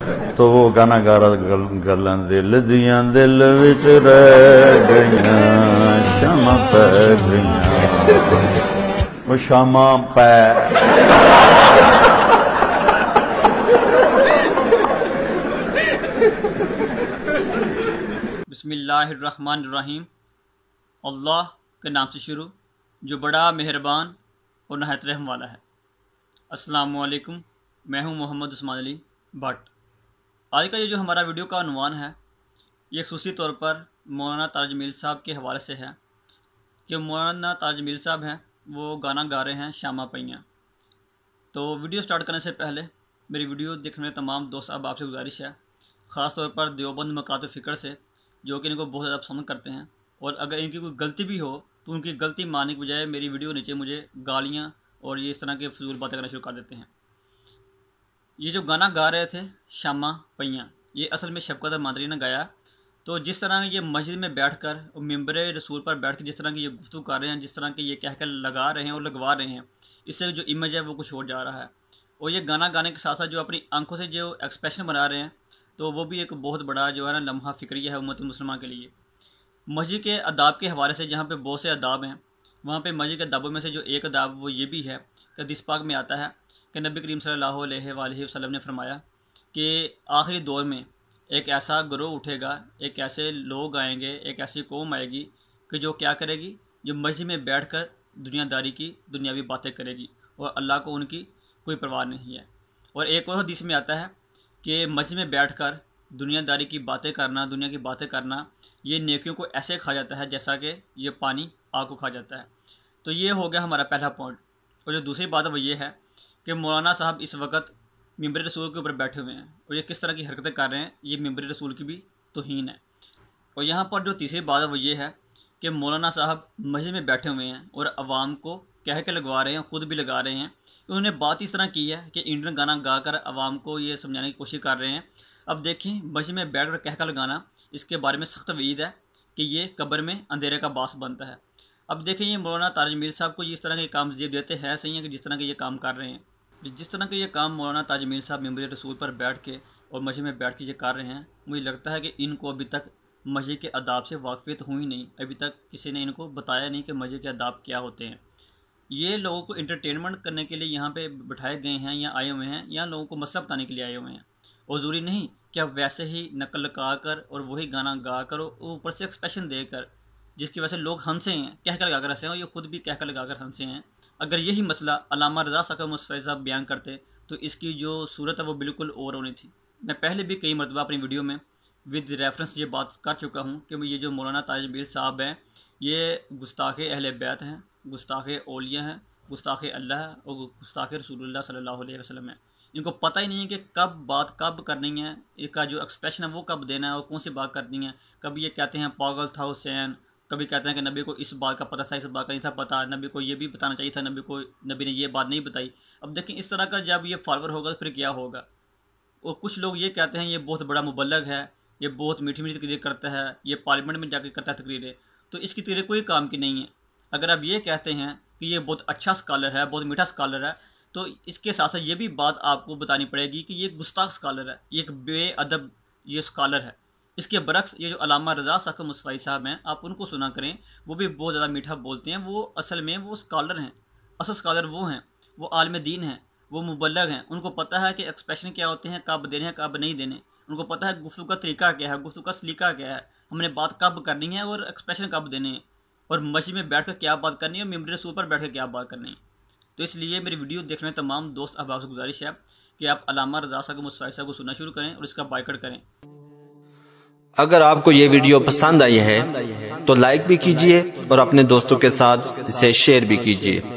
तो वो गाना गा रहा गल्लां दिल दियां दिल विच रह गईयां शामा पै गईयां वो शामा पै। बिस्मिल्लाहिर्रहमानिर्रहीम। अल्लाह के नाम से शुरू जो बड़ा मेहरबान और नहायत रहम वाला है। अस्सलामुअलैकुम, मैं हूं मोहम्मद उस्मान अली भट्ट। आज का ये जो हमारा वीडियो का उन्वान है ये खुसूसी तौर पर मौलाना ताज जमील साहब के हवाले से है कि मौलाना ताज जमील साहब हैं वो गाना गा रहे हैं शामा पैयां। तो वीडियो स्टार्ट करने से पहले मेरी वीडियो देखने वाले तमाम दोस्त अब आपसे गुजारिश है, ख़ास तौर पर देवबंद मकातब फ़िक्र से जो कि इनको बहुत ज़्यादा पसंद करते हैं, और अगर इनकी कोई गलती भी हो तो उनकी गलती मानने के बजाय मेरी वीडियो नीचे मुझे गालियाँ और ये इस तरह के फजूल बातें करना शुरू कर देते हैं। ये जो गाना गा रहे थे शामा पैयां, ये असल में शफ़क़त मादरी ने गाया। तो जिस तरह ये मस्जिद में बैठकर और मिंबर रसूल पर बैठ कर जिस तरह की ये गुफ्तगू कर रहे हैं, जिस तरह के ये कह कर लगा रहे हैं और लगवा रहे हैं, इससे जो इमेज है वो कुछ और जा रहा है। और ये गाना गाने के साथ साथ जो अपनी आंखों से जो एक्सप्रेशन बना रहे हैं तो वो भी एक बहुत बड़ा जो है ना लम्हा फ़िक्रिया है उम्मत मुस्लिमा के लिए। मस्जिद के अदाब के हवाले से जहाँ पे बहुत से अदाब हैं, वहाँ पे मस्जिद के अदाबों में से जो एक अदाब वो ये भी है कि हदीस पाक में आता है कि नबी करीम सल्लल्लाहु अलैहि वसल्लम ने फरमाया कि आखिरी दौर में एक ऐसा गिरोह उठेगा, एक ऐसे लोग आएंगे, एक ऐसी कौम आएगी कि जो क्या करेगी, जो मस्जिद में बैठ कर दुनियादारी की दुनियावी बातें करेगी और अल्लाह को उनकी कोई परवाह नहीं है। और एक और हदीस में आता है कि मस्जिद में बैठकर दुनियादारी की बातें करना, दुनिया की बातें करना, ये नेकियों को ऐसे खा जाता है जैसा कि ये पानी आग को खा जाता है। तो ये हो गया हमारा पहला पॉइंट। और जो दूसरी बात है वो ये है कि मौलाना साहब इस वक्त मिंबर रसूल के ऊपर बैठे हुए हैं और ये किस तरह की हरकतें कर रहे हैं, ये मिंबर रसूल की भी तौहीन है। और यहाँ पर जो तीसरी बात है वो ये है कि मौलाना साहब मस्जिद में बैठे हुए हैं और आवाम को कह के लगवा रहे हैं, ख़ुद भी लगा रहे हैं। उन्होंने बात इस तरह की है कि इंडियन गाना गा कर आवाम को ये समझाने की कोशिश कर रहे हैं। अब देखिए, मस्जिद में बैठ कर कह कर लगाना, इसके बारे में सख्त वईद है कि ये कब्र में अंधेरे का बास बनता है। अब देखिए, ये मौलाना ताज जमील साहब को इस तरह के काम जेब देते हैं सही है कि जिस तरह के ये काम कर रहे हैं, जिस तरह के ये काम मौलाना ताज जमील साहब मिंबर रसूल पर बैठ के और मस्जिद में बैठ के ये कर रहे हैं, मुझे लगता है कि इनको अभी तक मस्जिद के अदाब से वाकफियत हुई नहीं। अभी तक किसी ने इनको बताया नहीं कि मस्जिद के अदाब क्या होते हैं। ये लोगों को इंटरटेनमेंट करने के लिए यहाँ पे बिठाए गए हैं या आए हुए हैं, या लोगों को मसला बताने के लिए आए हुए हैं। और ज़रूरी नहीं कि आप वैसे ही नकल लगा कर और वही गाना गा कर ऊपर से एक्सप्रेशन देकर जिसकी वजह से लोग हंसे हैं, कह कर लगा कर हंसे हैं, और ये खुद भी कह कर लगा कर हंसे हैं। अगर यही मसला अल्लामा रज़ा साकब मुस्तफ़ा साहब बयान करते तो इसकी जो सूरत है वो बिल्कुल और होनी थी। मैं पहले भी कई मरतबा अपनी वीडियो में विद रेफरेंस ये बात कर चुका हूँ कि ये जो मौलाना ताज जमील साहब हैं ये गुस्ताख़ अहले बैत हैं, गुस्ताख़ औलिया हैं, गुस्ताख़ अल्लाह है और गुस्ताख़ रसूलुल्लाह सल्लल्लाहु अलैहि वसल्लम है। इनको पता ही नहीं है कि कब बात कब करनी है, इसका जो एक्सप्रेशन है वो कब देना है और कौन सी बात करनी है। कभी ये कहते हैं पागल था हुसैन, कभी कहते हैं कि नबी को इस बात का पता था, इस बात का नहीं था पता, नबी को ये भी बताना चाहिए था, नबी ने ये बात नहीं बताई। अब देखिए, इस तरह का जब ये फॉलोअर होगा तो फिर क्या होगा। और कुछ लोग ये कहते हैं ये बहुत बड़ा मुबल्लग है, ये बहुत मीठी मीठी तकरीर करता है, ये पार्लियामेंट में जाकर करता है तकरीरें, तो इसकी तकरीर कोई काम की नहीं है। अगर आप ये कहते हैं कि ये बहुत अच्छा स्कॉलर है, बहुत मीठा स्कॉलर है, तो इसके साथ साथ ये भी बात आपको बतानी पड़ेगी कि ये गुस्ताख स्कॉलर है, ये एक बेअदब ये स्कॉलर है। इसके बरक्स ये जो अल्लामा रज़ा साकब मुस्तफ़ा साहब हैं, आप उनको सुना करें, वो भी बहुत ज़्यादा मीठा बोलते हैं। वो असल में वो स्कॉलर हैं, असल स्कॉलर वो हैं, वो आलिम दीन हैं, वो मुबल्लग हैं। उनको पता है कि एक्सप्रेशन क्या होते हैं, कब देने हैं कब नहीं देने। उनको पता है गुफ्तगू का तरीका क्या है, गुफ्तगू का सलीका क्या है, हमने बात कब करनी है और एक्सप्रेशन कब देने हैं, और मस्जिद में बैठ कर क्या बात करनी है और मिंबर रसूल पर बैठ कर क्या बात करनी है। तो इसलिए मेरी वीडियो देखने तमाम दोस्त अहबाब से गुजारिश है कि आप अल्लामा रज़ा साकब मुस्तफ़ा साहब को सुनना शुरू करें और इसका बायकॉट करें। अगर आपको ये वीडियो पसंद आई है तो लाइक भी कीजिए और अपने दोस्तों के साथ इसे शेयर भी कीजिए।